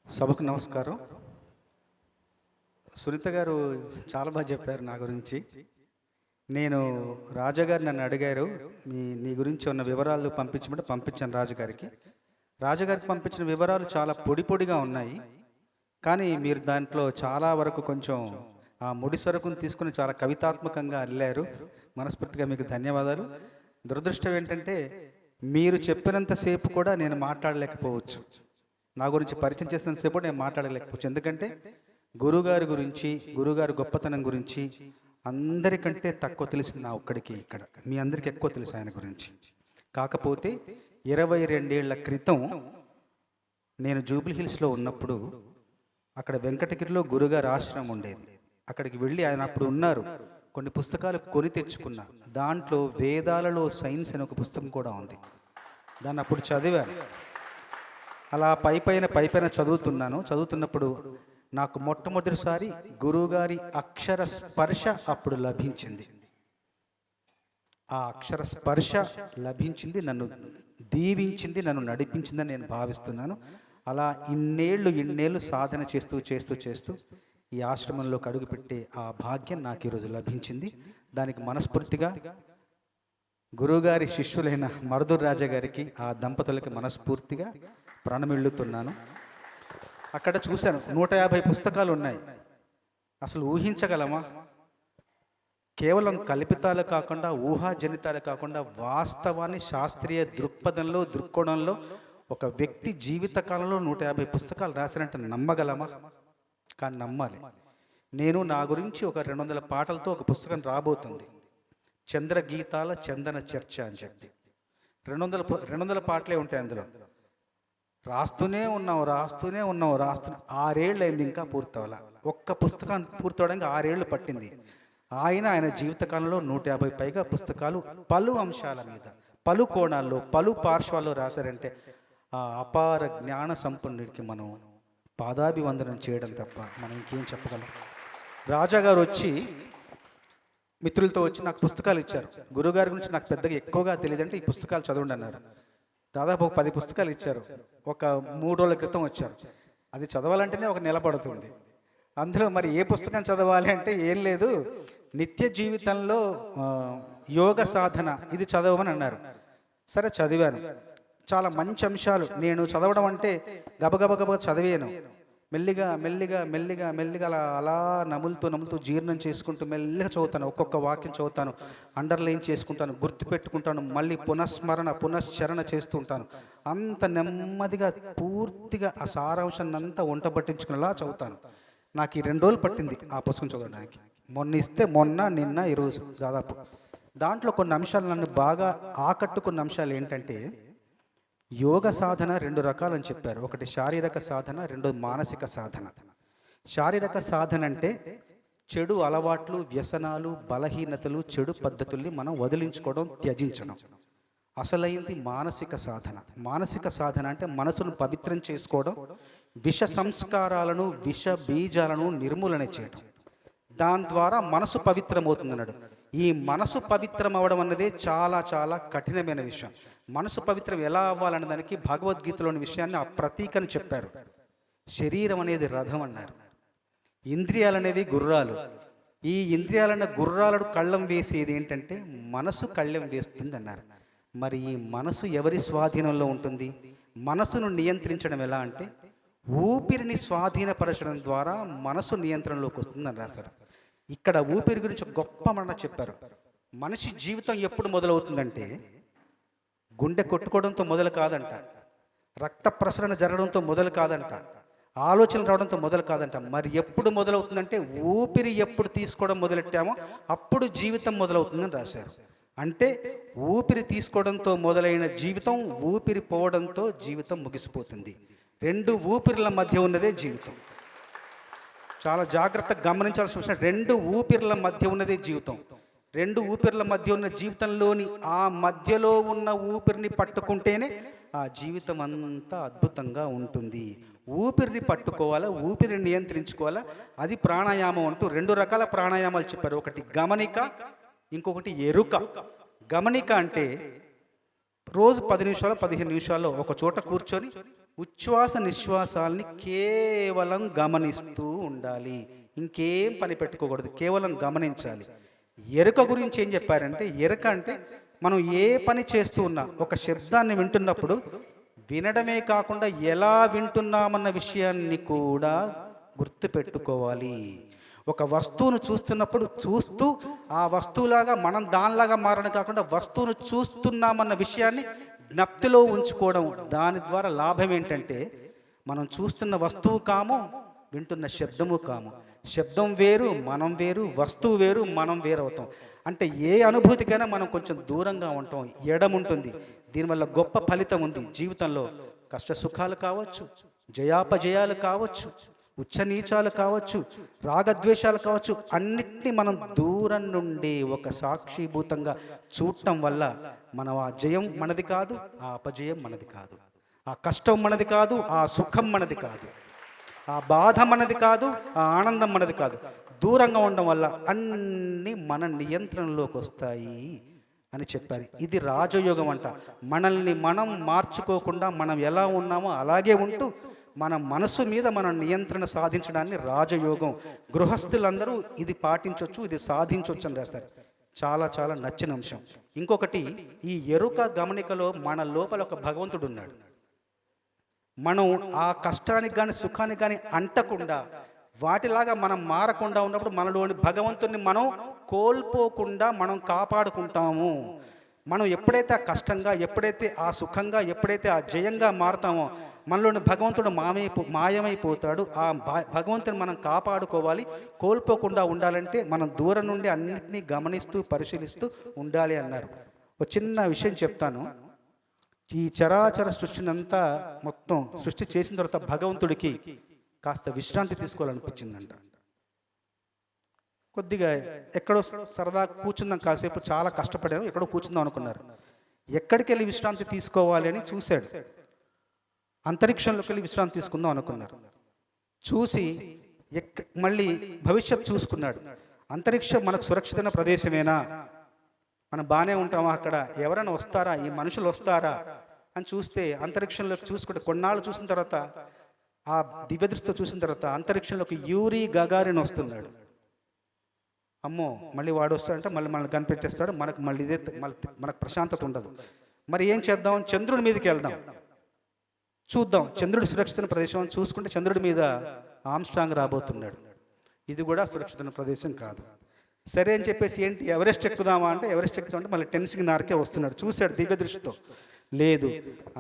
సభకు నమస్కారం. సునీత గారు చాలా బాగా చెప్పారు నా గురించి. నేను రాజాగారు నన్ను అడిగారు, నీ గురించి ఉన్న వివరాలు పంపించమంటే పంపించాను రాజుగారికి. రాజుగారికి పంపించిన వివరాలు చాలా పొడి పొడిగా ఉన్నాయి, కానీ మీరు దాంట్లో చాలా వరకు కొంచెం ఆ ముడి సరుకును తీసుకుని చాలా కవితాత్మకంగా అల్లారు. మనస్ఫూర్తిగా మీకు ధన్యవాదాలు. దురదృష్టం ఏంటంటే మీరు చెప్పినంతసేపు కూడా నేను మాట్లాడలేకపోవచ్చు. నా గురించి పరిచయం చేసినంతసేపు నేను మాట్లాడలేకపోవచ్చు. ఎందుకంటే గురుగారి గురించి, గురుగారి గొప్పతనం గురించి అందరికంటే తక్కువ తెలిసింది నా ఒక్కడికి. ఇక్కడ మీ అందరికీ ఎక్కువ తెలుసు ఆయన గురించి. కాకపోతే 22 ఏళ్ల క్రితం నేను జూబ్లీ హిల్స్లో ఉన్నప్పుడు అక్కడ వెంకటగిరిలో గురుగారి ఆశ్రమం ఉండేది. అక్కడికి వెళ్ళి ఆయన అప్పుడు ఉన్నారు. కొన్ని పుస్తకాలు కొని తెచ్చుకున్నా. దాంట్లో వేదాలలో సైన్స్ అనే ఒక పుస్తకం కూడా ఉంది. దాన్ని అప్పుడు చదివాను. అలా పైపైన చదువుతున్నప్పుడు నాకు మొట్టమొదటిసారి గురువుగారి అక్షర స్పర్శ అప్పుడు లభించింది. ఆ అక్షర స్పర్శ లభించింది, నన్ను దీవించింది, నన్ను నడిపించిందని నేను భావిస్తున్నాను. అలా ఇన్నేళ్ళు సాధన చేస్తూ ఈ ఆశ్రమంలోకి అడుగుపెట్టే ఆ భాగ్యం నాకు ఈరోజు లభించింది. దానికి మనస్ఫూర్తిగా గురువుగారి శిష్యులైన మరుదూర్ రాజా గారికి, ఆ దంపతులకి మనస్ఫూర్తిగా ప్రణమిల్లుతున్నాను. అక్కడ చూశాను 150 పుస్తకాలు ఉన్నాయి. అసలు ఊహించగలమా? కేవలం కల్పితాలు కాకుండా, ఊహాజనితాలు కాకుండా, వాస్తవాన్ని శాస్త్రీయ దృక్కోణంలో ఒక వ్యక్తి జీవితకాలంలో 150 పుస్తకాలు రాశారంటే నమ్మగలమా? కానీ నమ్మాలి. నేను నా గురించి ఒక 200 పాటలతో ఒక పుస్తకం రాబోతుంది. చంద్రగీతాల చందన చర్చ అని చెప్పి 200 పాటలే ఉంటాయి అందులో. రాస్తూనే ఉన్నాం 6 ఏళ్ళు అయింది, ఇంకా పూర్తవలా. ఒక్క పుస్తకం పూర్తవడానికి 6 ఏళ్ళు పట్టింది. ఆయన జీవితకాలంలో 150 పైగా పుస్తకాలు పలు అంశాల మీద, పలు కోణాల్లో, పలు పార్శ్వాల్లో రాశారంటే ఆ అపార జ్ఞాన సంపన్నుడికి మనం పాదాభివందనం చేయడం తప్ప మనం ఇంకేం చెప్పగలం. రాజాగారు వచ్చి మిత్రులతో వచ్చి నాకు పుస్తకాలు ఇచ్చారు. గురువుగారి గురించి నాకు పెద్దగా ఎక్కువగా తెలియదంటే ఈ పుస్తకాలు చదవండి అన్నారు. దాదాపు ఒక 10 పుస్తకాలు ఇచ్చారు. ఒక 3 రోజుల క్రితం వచ్చారు. అది చదవాలంటేనే ఒక నెల పడుతుంది. అందులో మరి ఏ పుస్తకం చదవాలి అంటే ఏం లేదు, నిత్య జీవితంలో యోగ సాధన ఇది చదవమని అన్నారు. సరే చదివాను. చాలా మంచి అంశాలు. నేను చదవడం అంటే గబగబ చదివాను. మెల్లిగా అలా నములుతూ జీర్ణం చేసుకుంటూ మెల్లిగా చదువుతాను. ఒక్కొక్క వాక్యం చదువుతాను, అండర్లైన్ చేసుకుంటాను, గుర్తుపెట్టుకుంటాను, మళ్ళీ పునశ్చరణ చేస్తూ ఉంటాను. అంత నెమ్మదిగా పూర్తిగా ఆ సారాంశాన్ని అంతా వంట పట్టించుకునేలా చదువుతాను. నాకు ఈ 2 రోజులు పట్టింది ఆ పుస్తకం చదవడానికి. నిన్న ఈరోజు దాదాపు. దాంట్లో కొన్ని అంశాలు నన్ను బాగా ఆకట్టుకున్న అంశాలు ఏంటంటే, యోగ సాధన 2 రకాలని చెప్పారు. ఒకటి శారీరక సాధన, 2 మానసిక సాధన. శారీరక సాధన అంటే చెడు అలవాట్లు, వ్యసనాలు, బలహీనతలు, చెడు పద్ధతుల్ని మనం వదిలించుకోవడం, త్యజించడం. అసలైంది మానసిక సాధన. మానసిక సాధన అంటే మనసును పవిత్రం చేసుకోవడం, విష సంస్కారాలను, విష బీజాలను నిర్మూలన చేయడం. దాని ద్వారా మనసు పవిత్రమవుతుందన్నాడు. ఈ మనసు పవిత్రం అవ్వడం అన్నదే చాలా చాలా కఠినమైన విషయం. మనసు పవిత్రం ఎలా అవ్వాలనే దానికి భగవద్గీతలోని విషయాన్ని ఆ ప్రతీకను చెప్పారు. శరీరం అనేది రథం అన్నారు, ఇంద్రియాలు అనేవి గుర్రాలు. ఈ ఇంద్రియాలన్న గుర్రాలను కళ్ళం వేసేది ఏంటంటే మనసు కళ్ళెం వేస్తుంది అన్నారు. మరి ఈ మనసు ఎవరి స్వాధీనంలో ఉంటుంది? మనసును నియంత్రించడం ఎలా అంటే ఊపిరిని స్వాధీనపరచడం ద్వారా మనసు నియంత్రణలోకి వస్తుందని రాశారు. ఇక్కడ ఊపిరి గురించి గొప్ప మాట చెప్పారు. మనిషి జీవితం ఎప్పుడు మొదలవుతుందంటే గుండె కొట్టుకోవడంతో మొదలు కాదంట, రక్త ప్రసరణ జరగడంతో మొదలు కాదంట, ఆలోచనలు రావడంతో మొదలు కాదంట. మరి ఎప్పుడు మొదలవుతుందంటే ఊపిరి ఎప్పుడు తీసుకోవడం మొదలెట్టామో అప్పుడు జీవితం మొదలవుతుందని రాశారు. అంటే ఊపిరి తీసుకోవడంతో మొదలైన జీవితం ఊపిరి పోవడంతో జీవితం ముగిసిపోతుంది. 2 ఊపిరిల మధ్య ఉన్నదే జీవితం. చాలా జాగ్రత్తగా గమనించాల్సిన విషయం, 2 ఊపిరిల మధ్య ఉన్నదే జీవితం. 2 ఊపిరిల మధ్య ఉన్న జీవితంలోని ఆ మధ్యలో ఉన్న ఊపిరిని పట్టుకుంటేనే ఆ జీవితం అంతా అద్భుతంగా ఉంటుంది. ఊపిరిని పట్టుకోవాలా, ఊపిరిని నియంత్రించుకోవాలా, అది ప్రాణాయామం అంటూ 2 రకాల ప్రాణాయామాలు చెప్పారు. ఒకటి గమనిక, ఇంకొకటి ఎరుక. గమనిక అంటే రోజు 10 నిమిషాలు 15 నిమిషాల్లో ఒక చోట కూర్చొని ఉచ్ఛ్వాస నిశ్వాసాలని కేవలం గమనిస్తూ ఉండాలి. ఇంకేం పని పెట్టుకోకూడదు, కేవలం గమనించాలి. ఎరుక గురించి ఏం చెప్పారంటే, ఎరుక అంటే మనం ఏ పని చేస్తూ ఉన్నా ఒక శబ్దాన్ని వింటున్నప్పుడు వినడమే కాకుండా ఎలా వింటున్నామన్న విషయాన్ని కూడా గుర్తుపెట్టుకోవాలి. ఒక వస్తువును చూస్తున్నప్పుడు చూస్తూ ఆ వస్తువులాగా మనం దానిలాగా మారడం కాకుండా వస్తువును చూస్తున్నామన్న విషయాన్ని జ్ఞప్తిలో ఉంచుకోవడం. దాని ద్వారా లాభం ఏంటంటే, మనం చూస్తున్న వస్తువు కాము, వింటున్న శబ్దము కాము. శబ్దం వేరు, మనం వేరు, వస్తువు వేరు, మనం వేరు అవుతాం. అంటే ఏ అనుభూతికైనా మనం కొంచెం దూరంగా ఉంటాం, ఎడముంటుంది. దీనివల్ల గొప్ప ఫలితం ఉంది జీవితంలో. కష్ట సుఖాలు కావచ్చు, జయాపజయాలు కావచ్చు, ఉచ్చనీచాలు కావచ్చు, రాగద్వేషాలు కావచ్చు, అన్నిటినీ మనం దూరం నుండి ఒక సాక్షిభూతంగా చూడటం వల్ల మనం ఆ జయం మనది కాదు, ఆ అపజయం మనది కాదు, ఆ కష్టం మనది కాదు, ఆ సుఖం మనది కాదు, ఆ బాధ మనది కాదు, ఆ ఆనందం మనది కాదు. దూరంగా ఉండడం వల్ల అన్నీ మన నియంత్రణలోకి వస్తాయి అని చెప్పారు. ఇది రాజయోగం అంట. మనల్ని మనం మార్చుకోకుండా మనం ఎలా ఉన్నామో అలాగే ఉంటూ మన మనసు మీద మన నియంత్రణ సాధించడాన్ని రాజయోగం. గృహస్థులందరూ ఇది పాటించవచ్చు, ఇది సాధించవచ్చు అని రాస్తారు. చాలా చాలా నచ్చిన అంశం. ఇంకొకటి, ఈ ఎరుక గమనికలో మన లోపల ఒక భగవంతుడు ఉన్నాడు. మనం ఆ కష్టానికి కానీ సుఖానికి కానీ అంటకుండా వాటిలాగా మనం మారకుండా ఉన్నప్పుడు మనలోని భగవంతుని మనం కోల్పోకుండా మనం కాపాడుకుంటాము. మనం ఎప్పుడైతే ఆ కష్టంగా, ఎప్పుడైతే ఆ సుఖంగా, ఎప్పుడైతే ఆ జయంగా మారుతామో మనలోని భగవంతుడు మాయమైపోతాడు. ఆ భగవంతుని మనం కాపాడుకోవాలి, కోల్పోకుండా ఉండాలంటే మనం దూరం నుండి అన్నింటినీ గమనిస్తూ పరిశీలిస్తూ ఉండాలి అన్నారు. ఒక చిన్న విషయం చెప్తాను. ఈ చరాచర సృష్టినంతా మొత్తం సృష్టి చేసిన తర్వాత భగవంతుడికి కాస్త విశ్రాంతి తీసుకోవాలనిపించిందంట. కొద్దిగా ఎక్కడో సరదా కూర్చుందాం, కాసేపు చాలా కష్టపడారు, ఎక్కడో కూర్చుందాం అనుకున్నారు. ఎక్కడికి వెళ్ళి విశ్రాంతి తీసుకోవాలి అని చూశాడు. అంతరిక్షంలోకి వెళ్ళి విశ్రాంతి తీసుకుందాం అనుకున్నారు. చూసి మళ్ళీ భవిష్యత్ చూసుకున్నాడు. అంతరిక్షం మనకు సురక్షితమైన ప్రదేశమేనా, మనం బాగానే ఉంటామా, అక్కడ ఎవరైనా వస్తారా, ఈ మనుషులు వస్తారా అని చూస్తే అంతరిక్షంలోకి చూసుకుంటే కొన్నాళ్ళు చూసిన తర్వాత, ఆ దివ్యదృష్టితో చూసిన తర్వాత అంతరిక్షంలోకి యూరీ గగారిన్ వస్తున్నాడు. అమ్మో మళ్ళీ వాడు వస్తాడంటే మళ్ళీ మనల్ని కనిపెట్టేస్తాడు, మళ్ళీ ఇదే మనకు ప్రశాంతత ఉండదు. మరి ఏం చేద్దాం, చంద్రుడి మీదకి వెళ్దాం, చూద్దాం. చంద్రుడి సురక్షిత ప్రదేశం చూసుకుంటే చంద్రుడి మీద ఆమ్స్ట్రాంగ్ రాబోతున్నాడు. ఇది కూడా సురక్షిత ప్రదేశం కాదు. సరే అని చెప్పేసి ఏంటి ఎవరెస్ట్ ఎక్కుదామా అంటే ఎవరెస్ట్ ఎక్కుదామంటే మళ్ళీ టెన్సింగ్ నార్కే వస్తున్నాడు. చూశాడు దివ్య దృష్టితో, లేదు.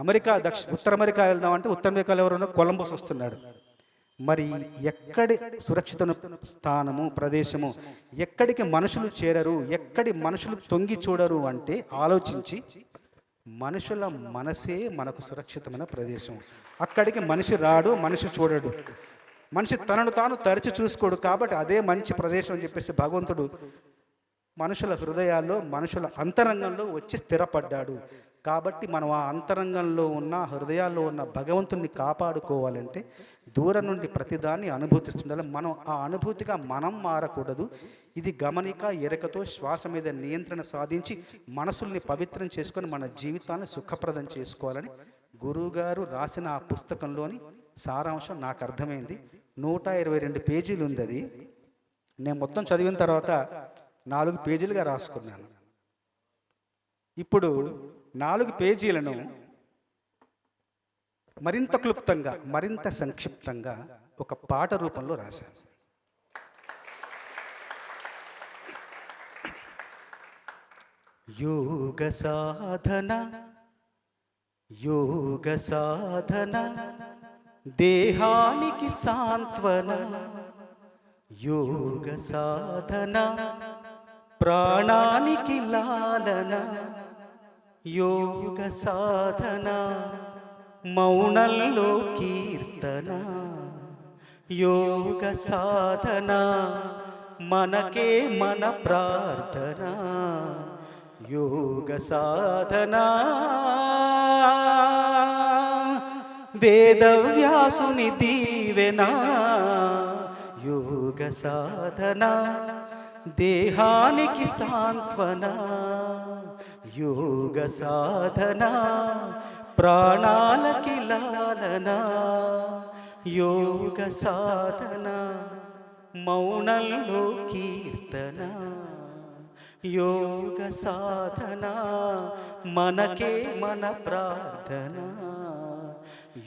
అమెరికా ఉత్తర అమెరికా వెళ్దామంటే ఉత్తర అమెరికాలో ఎవరు, కొలంబస్ వస్తున్నాడు. మరి ఎక్కడి సురక్షిత స్థానము ప్రదేశము, ఎక్కడికి మనుషులు చేరరు, ఎక్కడి మనుషులు తొంగి చూడరు అంటే ఆలోచించి, మనుషుల మనసే మనకు సురక్షితమైన ప్రదేశం. అక్కడికి మనిషి రాడు, మనిషి చూడడు, మనిషి తనను తాను తరచి చూసుకోడు. కాబట్టి అదే మంచి ప్రదేశం అని చెప్పేసి భగవంతుడు మనుషుల హృదయాల్లో, మనుషుల అంతరంగంలో వచ్చి స్థిరపడ్డాడు. కాబట్టి మనం ఆ అంతరంగంలో ఉన్న, హృదయాల్లో ఉన్న భగవంతుని కాపాడుకోవాలంటే దూరం నుండి ప్రతిదాన్ని అనుభూతిస్తుండాలి. మనం ఆ అనుభూతిగా మనం మారకూడదు. ఇది గమనిక, ఎరకతో శ్వాస మీద నియంత్రణ సాధించి మనసుల్ని పవిత్రం చేసుకొని మన జీవితాన్ని సుఖప్రదం చేసుకోవాలని గురువుగారు రాసిన ఆ పుస్తకంలోని సారాంశం నాకు అర్థమైంది. 122 పేజీలు ఉంది అది. నేను మొత్తం చదివిన తర్వాత 4 పేజీలుగా రాసుకున్నాను. ఇప్పుడు 4 పేజీలను మరింత క్లుప్తంగా, మరింత సంక్షిప్తంగా ఒక పాట రూపంలో రాశాను. యోగ సాధన, యోగ సాధన, దేహానికి సాంత్వన, యోగ సాధన, ప్రాణానికి లాలన, యోగ సాధన, మౌనంలో కీర్తన, యోగ సాధన, మనకే మన ప్రార్థన, యోగ సాధన, వేదవ్యాసుని దీవెన, యోగ సాధన, దేహానికి సాంత్వన, యోగ సాధన, ప్రాణాలకి లాలన యోగ సాధన, మౌనంలో కీర్తన, యోగ సాధన, మనకే మన ప్రార్థన,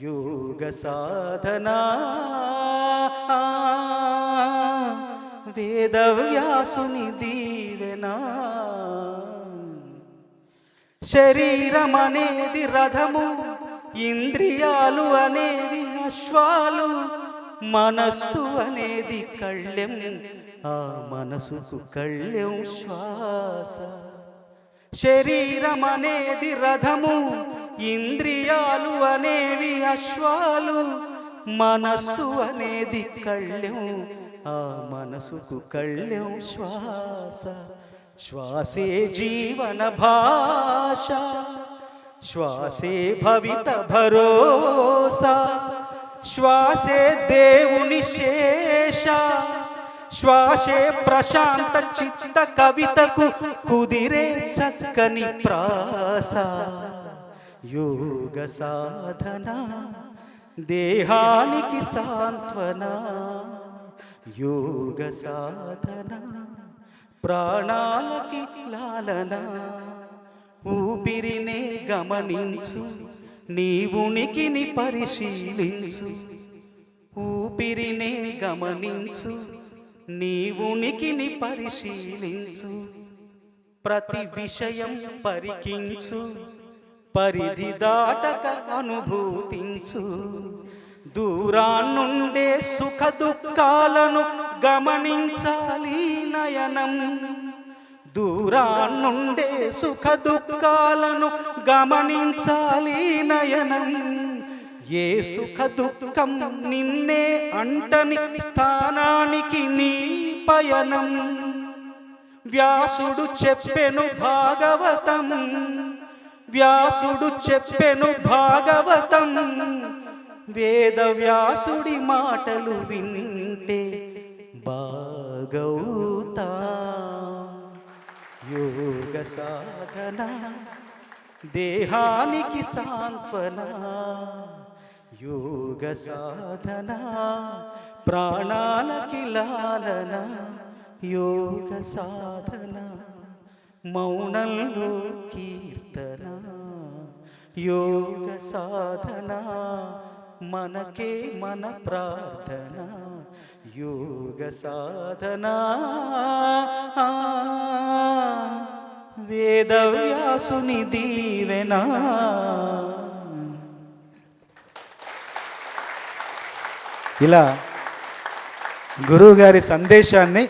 యోగ సాధన. వేదవ్యాసుని దీవెన. శరీరం అనేది రథము, ఇంద్రియాలు అనేవి అశ్వాలు, మనస్సు అనేది కళ్ళెం, ఆ మనసుకు కళ్ళెం శ్వాస. శరీరం అనేది రథము, ఇంద్రియాలు అనేవి అశ్వాలు, మనస్సు అనేది కళ్ళెం, ఆ మనసుకు కళ్ళెం శ్వాస. శ్వాసే జీవన భాష, శ్వాసే భవిత భరోసా, శ్వాసే దేవుని శేష, శ్వాసే ప్రశాంత చిత్త కవితకు కుదిరే చక్కని ప్రాస. యోగ సాధన దేహానికి సాంత్వన, యోగ సాధన ప్రాణాలకి లాలన. ఊపిరినే గమనించు, నీ ఉనికిని పరిశీలించు. ఊపిరినే గమనించు, నీ ఉనికిని పరిశీలించు. ప్రతి విషయం పరికించు, పరిధి దాటక అనుభూతించు. దూరాన్నుండే సుఖ దుఃఖాలను గమనించాలి నయనం. దూరాన్నుండే సుఖ దుఃఖాలను గమనించాలి నయనం. ఏ సుఖ దుఃఖం నిన్నే అంటని స్థానానికి నీ పయనం. వ్యాసుడు చెప్పెను భాగవతం, వ్యాసుడు చెప్పెను భాగవతం. వేద వ్యాసుడి మాటలు వింటే బాగవుతా. యోగ సాధన దేహానికి సాంత్వన, యోగ సాధన ప్రాణాలకి లాలన, యోగ సాధన మౌనంలో కీర్తన, యోగ సాధన మనకే మన ప్రార్థన, యోగ సాధన. వేదవ్యాసుని దీవెన. ఇలా గురువుగారి సందేశాన్ని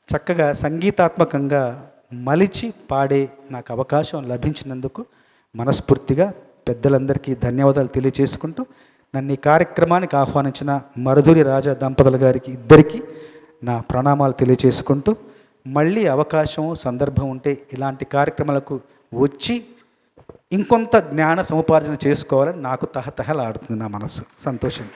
చక్కగా సంగీతాత్మకంగా మలిచి పాడే నాకు అవకాశం లభించినందుకు మనస్ఫూర్తిగా పెద్దలందరికీ ధన్యవాదాలు తెలియజేసుకుంటూ, నన్ను ఈ కార్యక్రమానికి ఆహ్వానించిన మరుధురి రాజా దంపతుల గారికి ఇద్దరికీ నా ప్రణామాలు తెలియజేసుకుంటూ, మళ్ళీ అవకాశం సందర్భం ఉంటే ఇలాంటి కార్యక్రమాలకు వచ్చి ఇంకొంత జ్ఞాన సముపార్జన చేసుకోవాలని నాకు తహతహలాడుతుంది నా మనసు. సంతోషం.